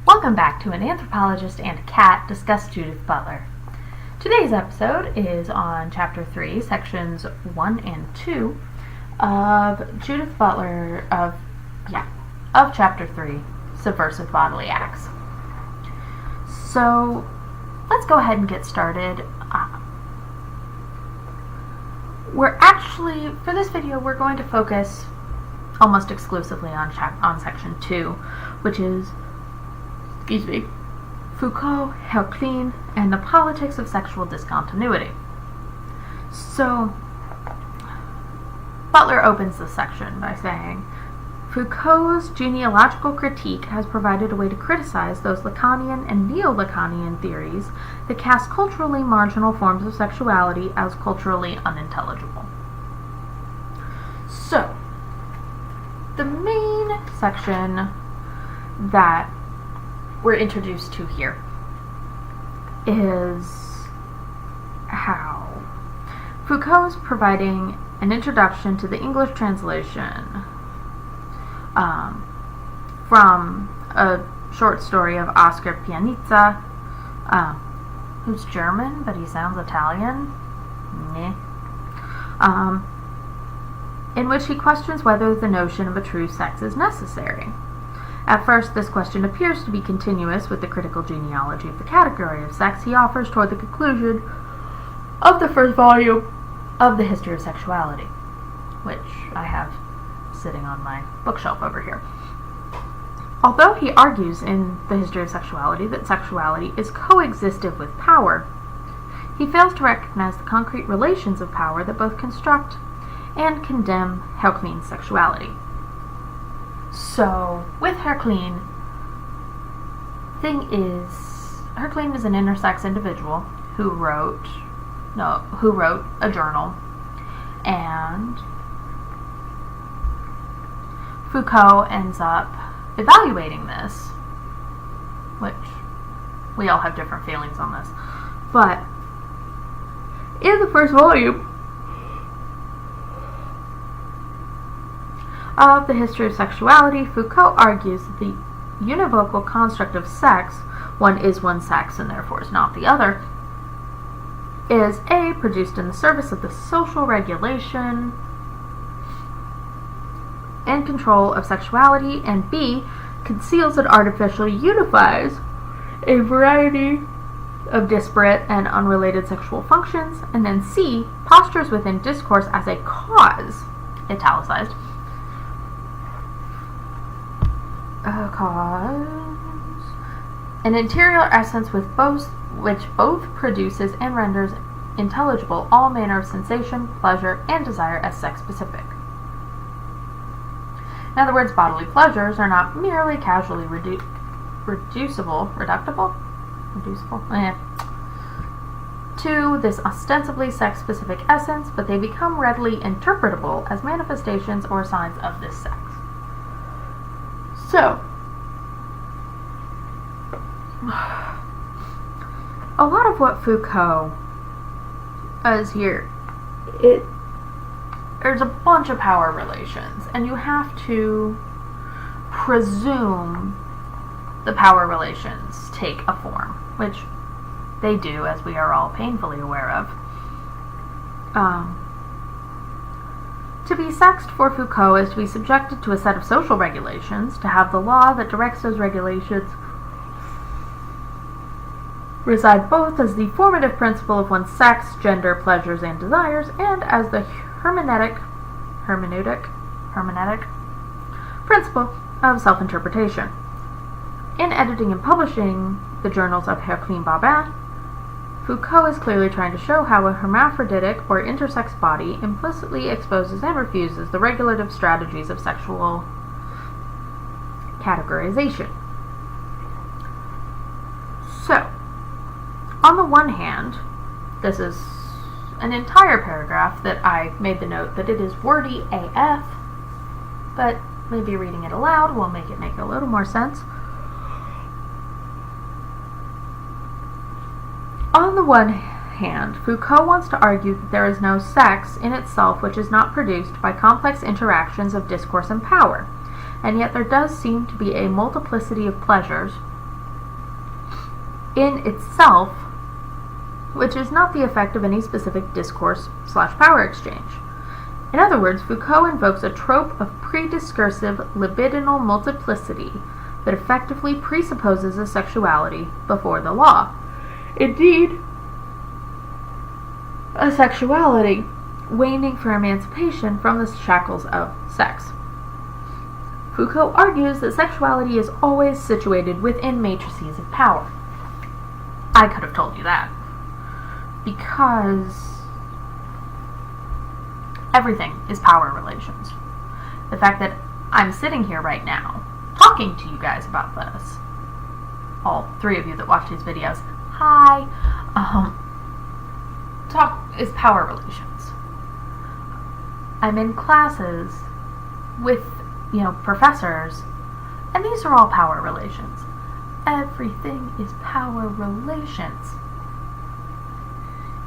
Welcome back to An Anthropologist and a Cat Discuss Judith Butler. Today's episode is on Chapter 3, Sections 1 and 2 of Judith Butler of Chapter 3, Subversive Bodily Acts. So, let's go ahead and get started. For this video, we're going to focus almost exclusively on Section 2, which is Foucault, Herclin, and the politics of sexual discontinuity. So, Butler opens this section by saying, Foucault's genealogical critique has provided a way to criticize those Lacanian and neo-Lacanian theories that cast culturally marginal forms of sexuality as culturally unintelligible. So, the main section that we're introduced to here is how Foucault's providing an introduction to the English translation from a short story of Oscar Pianizza, who's German, but he sounds Italian, in which he questions whether the notion of a true sex is necessary. At first, this question appears to be continuous with the critical genealogy of the category of sex he offers toward the conclusion of the first volume of the History of Sexuality, which I have sitting on my bookshelf over here. Although he argues in the History of Sexuality that sexuality is coexistive with power, he fails to recognize the concrete relations of power that both construct and condemn Herclin's sexuality. So, with Herclin, Herclin is an intersex individual who wrote a journal, and Foucault ends up evaluating this, which we all have different feelings on this, but in the first volume of the History of Sexuality, Foucault argues that the univocal construct of sex, one is one sex and therefore is not the other, is A, produced in the service of the social regulation and control of sexuality, and B, conceals and artificially unifies a variety of disparate and unrelated sexual functions, and then C, postures within discourse as a cause, italicized, an interior essence which both produces and renders intelligible all manner of sensation, pleasure, and desire as sex-specific. In other words, bodily pleasures are not merely casually reducible to this ostensibly sex-specific essence, but they become readily interpretable as manifestations or signs of this sex. So, a lot of what Foucault does here, there's a bunch of power relations, and you have to presume the power relations take a form, which they do, as we are all painfully aware of. To be sexed for Foucault is to be subjected to a set of social regulations, to have the law that directs those regulations reside both as the formative principle of one's sex, gender, pleasures, and desires, and as the hermeneutic principle of self-interpretation. In editing and publishing the journals of Herclin Barbin, Foucault is clearly trying to show how a hermaphroditic or intersex body implicitly exposes and refuses the regulative strategies of sexual categorization. So, on the one hand, this is an entire paragraph that I made the note that it is wordy AF, but maybe reading it aloud will make a little more sense. On the one hand, Foucault wants to argue that there is no sex in itself which is not produced by complex interactions of discourse and power, and yet there does seem to be a multiplicity of pleasures, in itself, which is not the effect of any specific discourse/power exchange. In other words, Foucault invokes a trope of prediscursive libidinal multiplicity that effectively presupposes a sexuality before the law. Indeed, a sexuality waning for emancipation from the shackles of sex. Foucault argues that sexuality is always situated within matrices of power. I could have told you that. Because everything is power relations. The fact that I'm sitting here right now talking to you guys about this, all three of you that watch these videos, hi, is power relations. I'm in classes with, professors, and these are all power relations. Everything is power relations.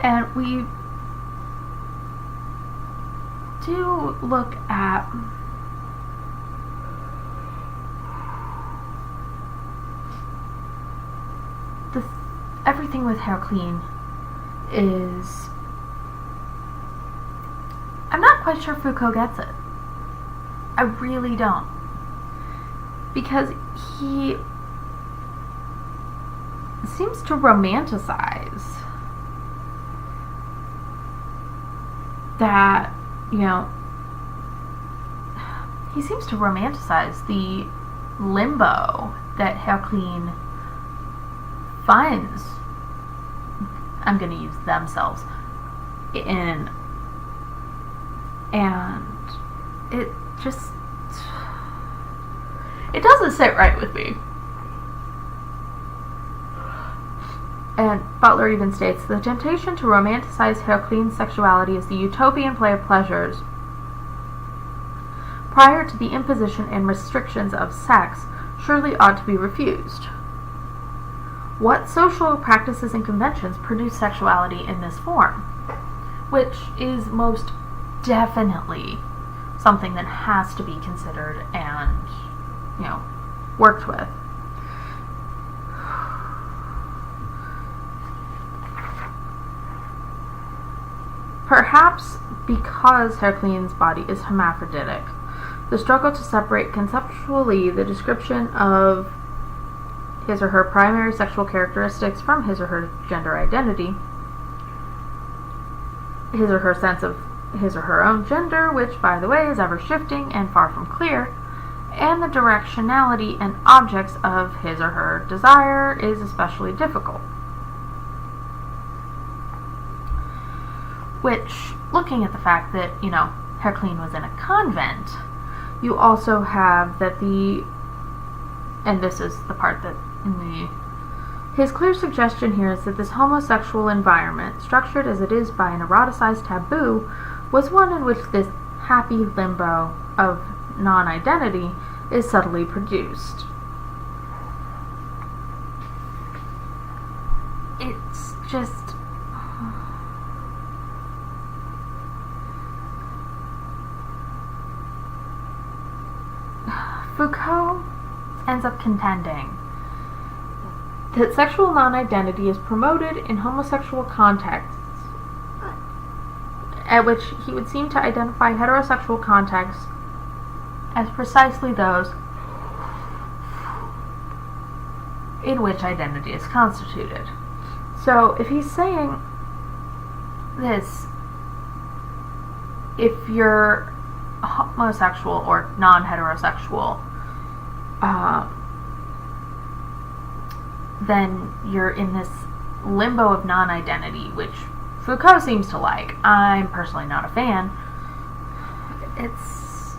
And we do look at everything with Heraclin is, I'm not quite sure Foucault gets it. I really don't. Because he seems to romanticize that, he seems to romanticize the limbo that Heraclin finds, I'm going to use themselves, in, and it just, it doesn't sit right with me. And Butler even states, the temptation to romanticize Heraclin's sexuality as the utopian play of pleasures prior to the imposition and restrictions of sex surely ought to be refused. What social practices and conventions produce sexuality in this form? Which is most definitely something that has to be considered and, worked with. Perhaps because Heraclin's body is hermaphroditic, the struggle to separate conceptually the description of his or her primary sexual characteristics from his or her gender identity, his or her sense of his or her own gender, which, by the way, is ever shifting and far from clear, and the directionality and objects of his or her desire is especially difficult. Which, looking at the fact that, Heraclin was in a convent, you also have that and this is the part that his clear suggestion here is that this homosexual environment, structured as it is by an eroticized taboo, was one in which this happy limbo of non-identity is subtly produced. It's just, Foucault ends up contending that sexual non-identity is promoted in homosexual contexts, at which he would seem to identify heterosexual contexts as precisely those in which identity is constituted. So if he's saying this, if you're homosexual or non-heterosexual, then you're in this limbo of non-identity, which Foucault seems to like. I'm personally not a fan. It's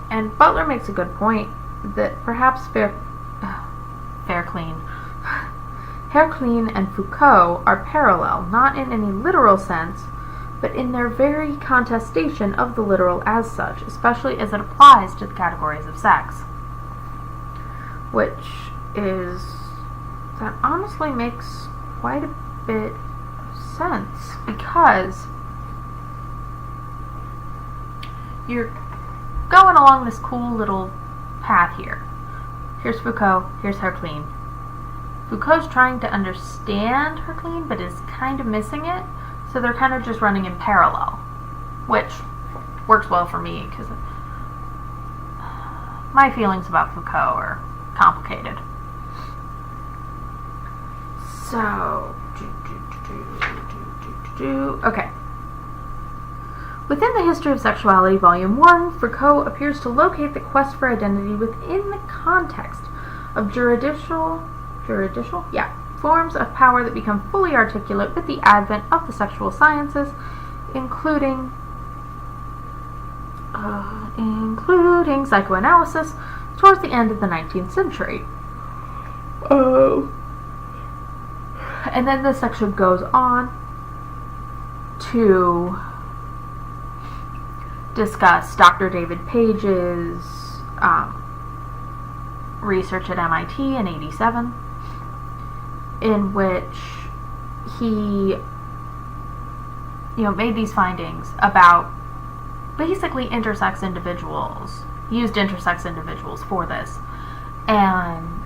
and Butler makes a good point that perhaps Heraclin and Foucault are parallel, not in any literal sense, but in their very contestation of the literal as such, especially as it applies to the categories of sex. Which that honestly makes quite a bit of sense, because you're going along this cool little path here. Here's Foucault, here's Hercule. Foucault's trying to understand Hercule, but is kind of missing it, so they're kind of just running in parallel, which works well for me, because my feelings about Foucault are complicated. So, okay. Within the History of Sexuality, Volume 1, Foucault appears to locate the quest for identity within the context of juridical forms of power that become fully articulate with the advent of the sexual sciences, including psychoanalysis towards the end of the 19th century. And then this section goes on to discuss Dr. David Page's research at MIT in '87, in which he made these findings about basically intersex individuals, used intersex individuals for this, and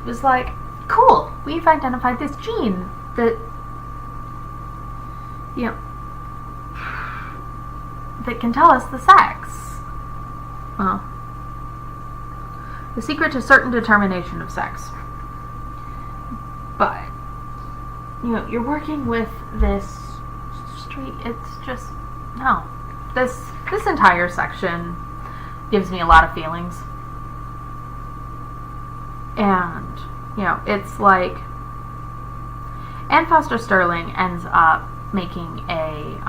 was like, cool, we've identified this gene that that can tell us the sex. Well, the secret to certain determination of sex. But you're working with this street. It's just no. This entire section gives me a lot of feelings, and it's like Anne Foster Sterling ends up making a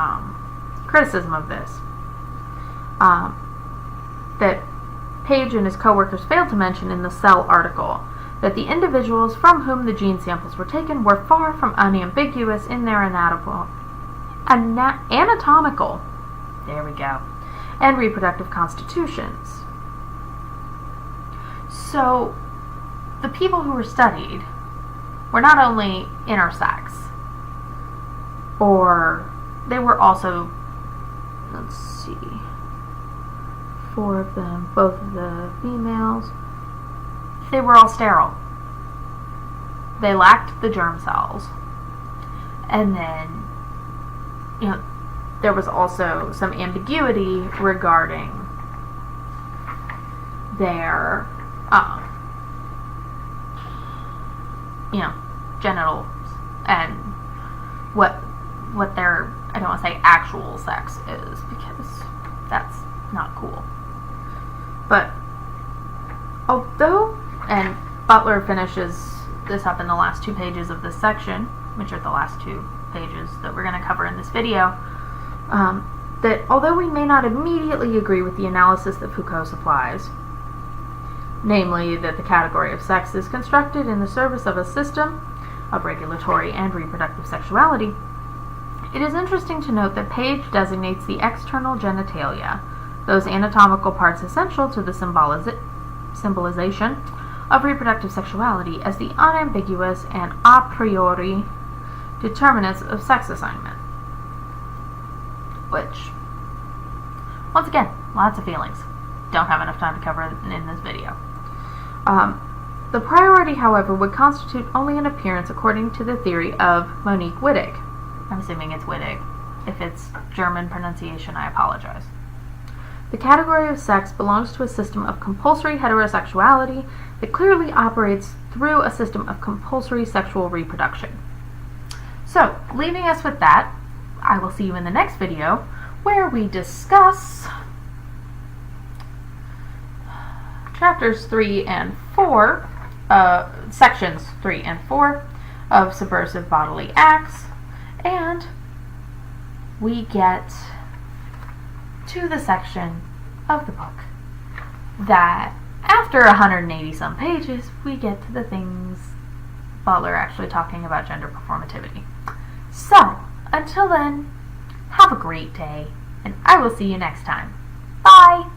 criticism of this, that Page and his co-workers failed to mention in the Cell article, that the individuals from whom the gene samples were taken were far from unambiguous in their anatomical, there we go, and reproductive constitutions. So, the people who were studied were not only intersex, or they were also, let's see, 4 of them, both of the females, they were all sterile. They lacked the germ cells. And then, there was also some ambiguity regarding their, genitals and what their, I don't want to say actual sex is, because that's not cool. But although, and Butler finishes this up in the last 2 pages of this section, which are the last 2 pages that we're going to cover in this video, that although we may not immediately agree with the analysis that Foucault supplies, namely that the category of sex is constructed in the service of a system of regulatory and reproductive sexuality, it is interesting to note that Page designates the external genitalia, those anatomical parts essential to the symbolization of reproductive sexuality, as the unambiguous and a priori determinants of sex assignment. Which, once again, lots of feelings. Don't have enough time to cover in this video. The priority, however, would constitute only an appearance according to the theory of Monique Wittig. I'm assuming it's Wittig. If it's German pronunciation, I apologize. The category of sex belongs to a system of compulsory heterosexuality that clearly operates through a system of compulsory sexual reproduction. So, leaving us with that, I will see you in the next video, where we discuss chapters 3 and 4, sections 3 and 4 of Subversive Bodily Acts, and we get to the section of the book that, after 180 some pages, we get to the things Butler actually talking about gender performativity. So, until then, have a great day, and I will see you next time. Bye!